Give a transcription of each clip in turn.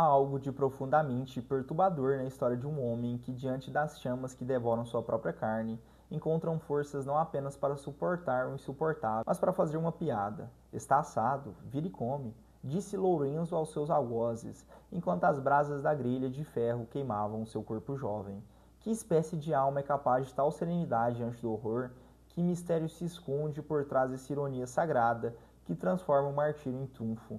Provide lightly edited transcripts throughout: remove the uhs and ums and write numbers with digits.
Há algo de profundamente perturbador na história de um homem que, diante das chamas que devoram sua própria carne, encontram forças não apenas para suportar o insuportável, mas para fazer uma piada. Está assado, vira e come, disse Lourenço aos seus algozes, enquanto as brasas da grelha de ferro queimavam seu corpo jovem. Que espécie de alma é capaz de tal serenidade diante do horror? Que mistério se esconde por trás dessa ironia sagrada que transforma o martírio em triunfo?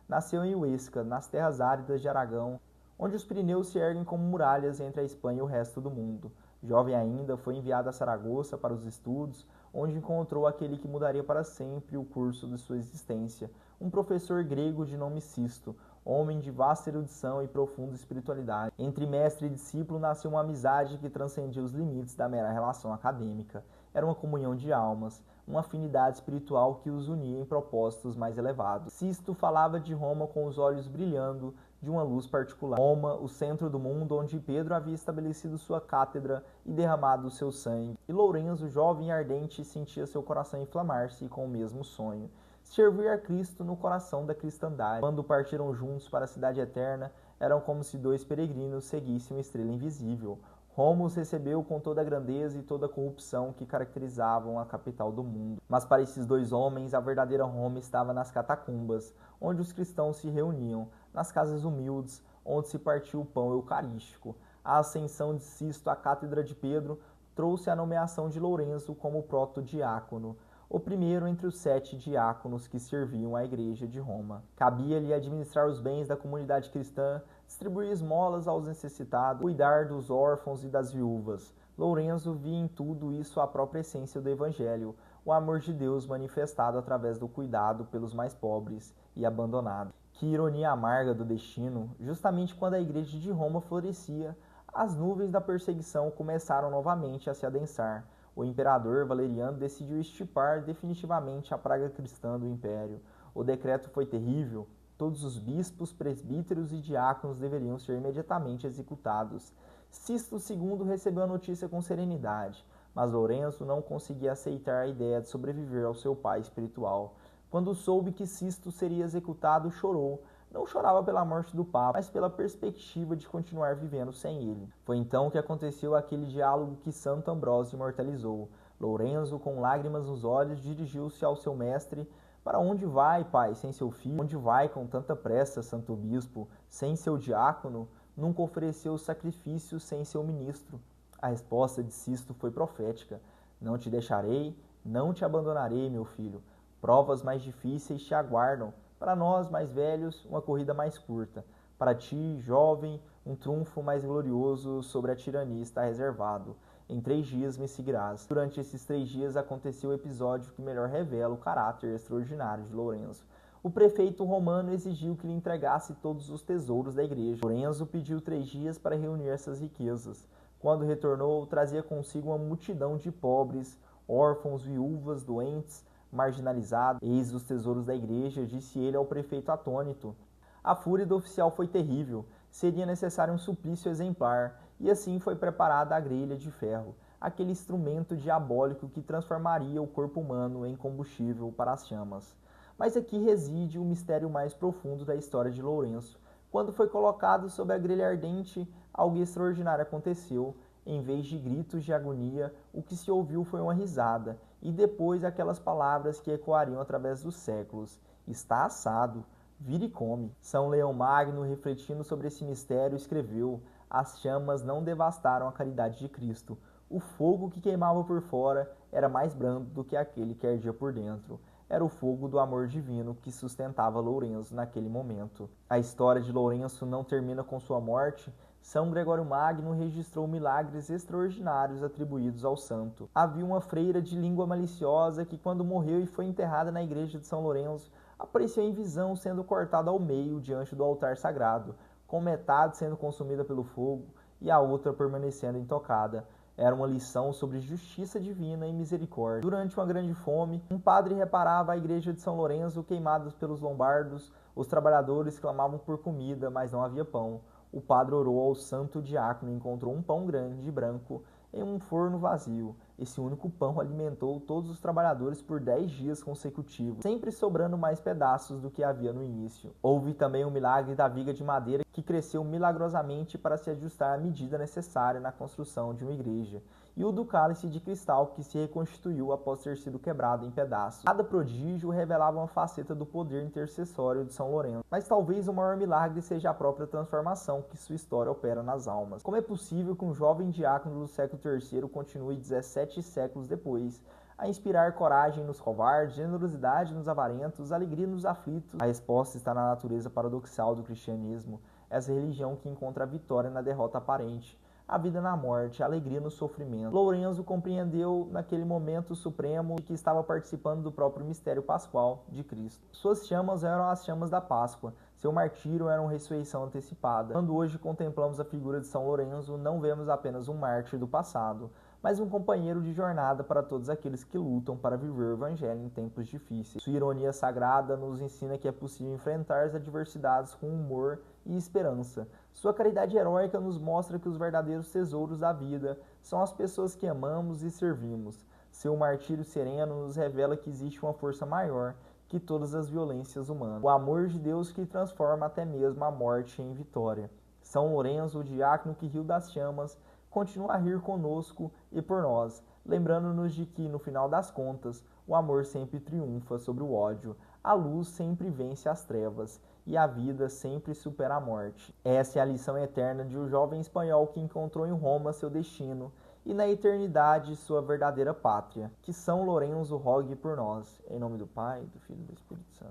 Nasceu em Huesca, nas terras áridas de Aragão, onde os Pirineus se erguem como muralhas entre a Espanha e o resto do mundo. Jovem ainda, foi enviado a Saragoça para os estudos, onde encontrou aquele que mudaria para sempre o curso de sua existência, um professor grego de nome Cisto, homem de vasta erudição e profunda espiritualidade. Entre mestre e discípulo nasceu uma amizade que transcendia os limites da mera relação acadêmica. Era uma comunhão de almas, uma afinidade espiritual que os unia em propósitos mais elevados. Cisto falava de Roma com os olhos brilhando de uma luz particular. Roma, o centro do mundo onde Pedro havia estabelecido sua cátedra e derramado o seu sangue. E Lourenço, jovem e ardente, sentia seu coração inflamar-se com o mesmo sonho. Servir a Cristo no coração da cristandade. Quando partiram juntos para a cidade eterna, eram como se dois peregrinos seguissem uma estrela invisível. Roma os recebeu com toda a grandeza e toda a corrupção que caracterizavam a capital do mundo. Mas para esses dois homens, a verdadeira Roma estava nas catacumbas, onde os cristãos se reuniam, nas casas humildes, onde se partia o pão eucarístico. A ascensão de Cisto à cátedra de Pedro trouxe a nomeação de Lourenço como protodiácono, o primeiro entre os 7 diáconos que serviam à Igreja de Roma. Cabia-lhe administrar os bens da comunidade cristã, distribuir esmolas aos necessitados, cuidar dos órfãos e das viúvas. Lourenço via em tudo isso a própria essência do Evangelho, o amor de Deus manifestado através do cuidado pelos mais pobres e abandonados. Que ironia amarga do destino, justamente quando a Igreja de Roma florescia, as nuvens da perseguição começaram novamente a se adensar. O imperador Valeriano decidiu extirpar definitivamente a praga cristã do império. O decreto foi terrível. Todos os bispos, presbíteros e diáconos deveriam ser imediatamente executados. Cisto II recebeu a notícia com serenidade, mas Lourenço não conseguia aceitar a ideia de sobreviver ao seu pai espiritual. Quando soube que Cisto seria executado, chorou. Não chorava pela morte do Papa, mas pela perspectiva de continuar vivendo sem ele. Foi então que aconteceu aquele diálogo que Santo Ambrósio imortalizou. Lourenço, com lágrimas nos olhos, dirigiu-se ao seu mestre. Para onde vai, pai, sem seu filho? Onde vai com tanta pressa, santo bispo, sem seu diácono? Nunca ofereceu sacrifício sem seu ministro. A resposta de Cisto foi profética. Não te deixarei, não te abandonarei, meu filho. Provas mais difíceis te aguardam. Para nós, mais velhos, uma corrida mais curta. Para ti, jovem, um triunfo mais glorioso sobre a tirania está reservado. Em 3 dias me seguirás. Durante esses 3 dias aconteceu o episódio que melhor revela o caráter extraordinário de Lourenço. O prefeito romano exigiu que lhe entregasse todos os tesouros da igreja. Lourenço pediu 3 dias para reunir essas riquezas. Quando retornou, trazia consigo uma multidão de pobres, órfãos, viúvas, doentes, marginalizado. Eis os tesouros da igreja, disse ele ao prefeito atônito. A fúria do oficial foi terrível. Seria necessário um suplício exemplar, e assim foi preparada a grelha de ferro, aquele instrumento diabólico que transformaria o corpo humano em combustível para as chamas. Mas aqui reside o mistério mais profundo da história de Lourenço. Quando foi colocado sobre a grelha ardente, algo extraordinário aconteceu. Em vez de gritos de agonia, o que se ouviu foi uma risada, e depois aquelas palavras que ecoariam através dos séculos. Está assado, vira e come. São Leão Magno, refletindo sobre esse mistério, escreveu: as chamas não devastaram a caridade de Cristo. O fogo que queimava por fora era mais brando do que aquele que ardia por dentro. Era o fogo do amor divino que sustentava Lourenço naquele momento. A história de Lourenço não termina com sua morte. São Gregório Magno registrou milagres extraordinários atribuídos ao santo. Havia uma freira de língua maliciosa que, quando morreu e foi enterrada na igreja de São Lourenço, apareceu em visão sendo cortada ao meio diante do altar sagrado, com metade sendo consumida pelo fogo e a outra permanecendo intocada. Era uma lição sobre justiça divina e misericórdia. Durante uma grande fome, um padre reparava a igreja de São Lourenço queimada pelos lombardos. Os trabalhadores clamavam por comida, mas não havia pão. O padre orou ao santo diácono e encontrou um pão grande, branco, em um forno vazio. Esse único pão alimentou todos os trabalhadores por 10 dias consecutivos, sempre sobrando mais pedaços do que havia no início. Houve também o milagre da viga de madeira, que cresceu milagrosamente para se ajustar à medida necessária na construção de uma igreja, e o do cálice de cristal, que se reconstituiu após ter sido quebrado em pedaços. Cada prodígio revelava uma faceta do poder intercessório de São Lourenço, mas talvez o maior milagre seja a própria transformação que sua história opera nas almas. Como é possível que um jovem diácono do século III continue 17 séculos depois a inspirar coragem nos covardes, generosidade nos avarentos, alegria nos aflitos? A resposta está na natureza paradoxal do cristianismo, essa religião que encontra a vitória na derrota aparente, a vida na morte, a alegria no sofrimento. Lourenço compreendeu naquele momento supremo que estava participando do próprio mistério pascual de Cristo. Suas chamas eram as chamas da Páscoa, seu martírio era uma ressurreição antecipada. Quando hoje contemplamos a figura de São Lourenço, não vemos apenas um mártir do passado, mas um companheiro de jornada para todos aqueles que lutam para viver o Evangelho em tempos difíceis. Sua ironia sagrada nos ensina que é possível enfrentar as adversidades com humor e esperança. Sua caridade heróica nos mostra que os verdadeiros tesouros da vida são as pessoas que amamos e servimos. Seu martírio sereno nos revela que existe uma força maior que todas as violências humanas, o amor de Deus que transforma até mesmo a morte em vitória. São Lourenço, o diácono que riu das chamas, continua a rir conosco e por nós, lembrando-nos de que, no final das contas, o amor sempre triunfa sobre o ódio, a luz sempre vence as trevas e a vida sempre supera a morte. Essa é a lição eterna de um jovem espanhol que encontrou em Roma seu destino e na eternidade sua verdadeira pátria. Que São Lourenço rogue por nós. Em nome do Pai, do Filho e do Espírito Santo.